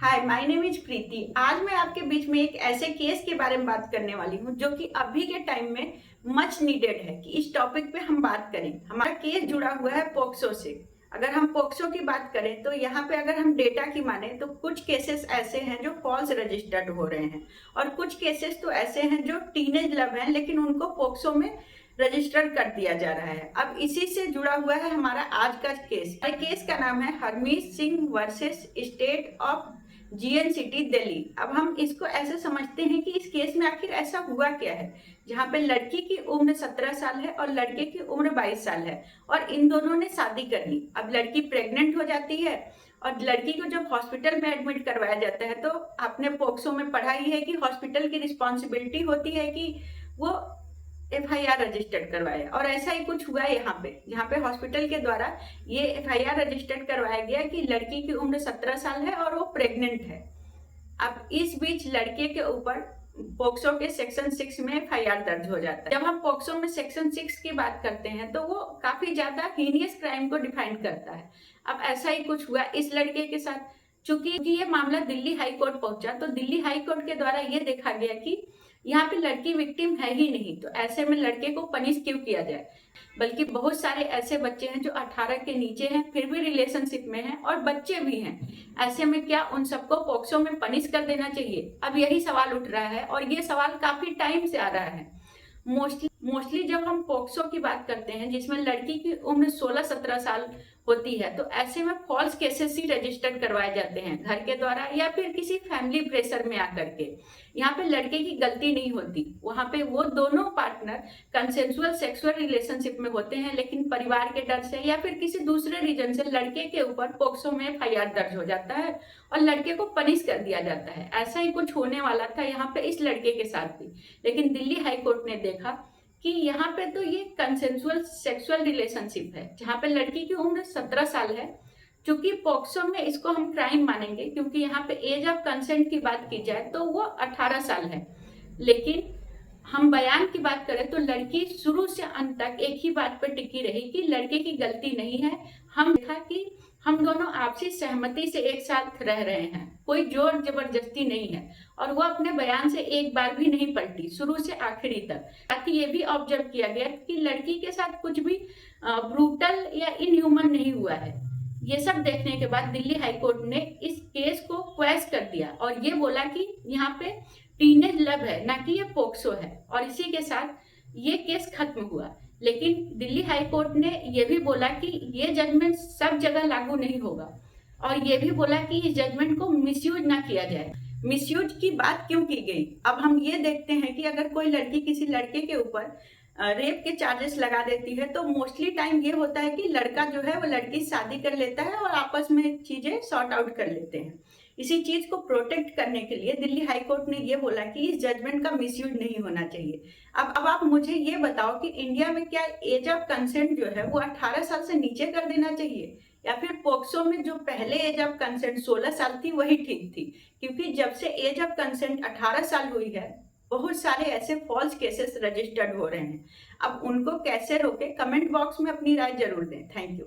Hi, my name is प्रीति। आज मैं आपके बीच में एक ऐसे केस के बारे में बात करने वाली हूँ जो कि अभी के टाइम में मच नीडेड है कि इस टॉपिक पे हम बात करें। हमारा केस जुड़ा हुआ है पोक्सो से। अगर हम पोक्सो की बात करें तो यहाँ पे अगर हम डेटा की माने तो कुछ केसेस ऐसे हैं जो फॉल्स रजिस्टर्ड हो रहे हैं और कुछ केसेस तो ऐसे हैं जो टीनेज लव हैं लेकिन उनको पोक्सो में रजिस्टर कर दिया जा रहा है। अब इसी से जुड़ा हुआ है हमारा आज का केस। केस का नाम है Harmeet Singh versus state of GN city Delhi. अब हम इसको ऐसे समझते हैं कि इस केस में आखिर ऐसा हुआ क्या है जहाँ पे लड़की की उम्र 17 साल है और लड़के की उम्र 22 साल है और इन दोनों ने शादी कर ली। अब लड़की प्रेग्नेंट हो जाती है और लड़की को जब हॉस्पिटल में एडमिट करवाया जाता है तो आपने पोक्सो में पढ़ा ही है कि हॉस्पिटल की रिस्पॉन्सिबिलिटी होती है कि वो एफआईआर रजिस्टर्ड करवाया और ऐसा ही कुछ हुआ यहाँ पे हॉस्पिटल के द्वारा ये एफआईआर रजिस्टर्ड करवाया गया कि लड़की की उम्र 17 साल है और वो प्रेग्नेंट है। अब इस बीच लड़के के ऊपर पोक्सो के सेक्शन 6 में एफआईआर दर्ज हो जाता है। जब हम पोक्सो में सेक्शन 6 की बात करते हैं तो वो काफी ज्यादा हीनियस क्राइम को डिफाइन करता है। अब ऐसा ही कुछ हुआ इस लड़के के साथ। चूंकि ये मामला दिल्ली हाई कोर्ट पहुंचा तो दिल्ली हाई कोर्ट के द्वारा ये देखा गया कि यहाँ पे लड़की विक्टिम है ही नहीं, तो ऐसे में लड़के को पनिश क्यों किया जाए। बल्कि बहुत सारे ऐसे बच्चे हैं जो 18 के नीचे हैं फिर भी रिलेशनशिप में हैं और बच्चे भी हैं। ऐसे में क्या उन सबको पोक्सो में पनिश कर देना चाहिए? अब यही सवाल उठ रहा है और ये सवाल काफी टाइम से आ रहा है। मोस्टली जब हम पोक्सो की बात करते हैं जिसमें लड़की की उम्र 16-17 साल होती है तो ऐसे में फॉल्स केसेस ही रजिस्टर्ड करवाए जाते हैं घर के द्वारा या फिर किसी फैमिली प्रेशर में आकर के। यहाँ पे लड़के की गलती नहीं होती, वहां पे वो दोनों पार्टनर कंसेंसुअल सेक्सुअल रिलेशनशिप में होते हैं लेकिन परिवार के डर से या फिर किसी दूसरे रीजन से लड़के के ऊपर पोक्सो में एफआईआर दर्ज हो जाता है और लड़के को पनिश कर दिया जाता है। ऐसा ही कुछ होने वाला था यहाँ पे इस लड़के के साथ भी, लेकिन दिल्ली हाई कोर्ट ने देखा कि यहाँ पे तो ये कंसेंसुअल सेक्सुअल रिलेशनशिप है जहाँ पे लड़की की उम्र 17 साल है। चूंकि पोक्सो में इसको हम क्राइम मानेंगे क्योंकि यहाँ पे एज ऑफ कंसेंट की बात की जाए तो वो 18 साल है, लेकिन हम बयान की बात करें तो लड़की शुरू से अंत तक एक ही बात पर टिकी रही कि लड़के की गलती नहीं है। हम देखा कि हम दोनों आपसी सहमति से एक साथ रह रहे हैं, कोई जोर जबरदस्ती नहीं है और वो अपने बयान से एक बार भी नहीं पलटी शुरू से आखिरी तक। साथ ही ये भी ऑब्जर्व किया गया कि लड़की के साथ कुछ भी ब्रूटल या इनह्यूमन नहीं हुआ है। ये सब देखने के बाद दिल्ली हाई कोर्ट ने इस केस को क्वैश कर दिया और ये बोला कि यहाँ पे टीनेज लव है ना कि ये पोक्सो है, और इसी के साथ ये केस खत्म हुआ। लेकिन दिल्ली हाई कोर्ट ने यह भी बोला कि ये जजमेंट सब जगह लागू नहीं होगा और ये भी बोला कि इस जजमेंट को मिसयूज ना किया जाए। मिसयूज की बात क्यों की गई? अब हम ये देखते हैं कि अगर कोई लड़की किसी लड़के के ऊपर रेप के चार्जेस लगा देती है तो मोस्टली टाइम ये होता है कि लड़का जो है वो लड़की शादी कर लेता है और आपस में चीजें सॉर्ट आउट कर लेते हैं। इसी चीज को प्रोटेक्ट करने के लिए दिल्ली हाई कोर्ट ने ये बोला कि इस जजमेंट का मिसयूज नहीं होना चाहिए। अब आप मुझे ये बताओ कि इंडिया में क्या एज ऑफ कंसेंट जो है वो 18 साल से नीचे कर देना चाहिए या फिर पोक्सो में जो पहले एज ऑफ कंसेंट 16 साल थी वही ठीक थी? क्योंकि जब से एज ऑफ कंसेंट 18 साल हुई है बहुत सारे ऐसे फॉल्स केसेस रजिस्टर्ड हो रहे हैं। अब उनको कैसे रोके, कमेंट बॉक्स में अपनी राय जरूर दें। Thank you.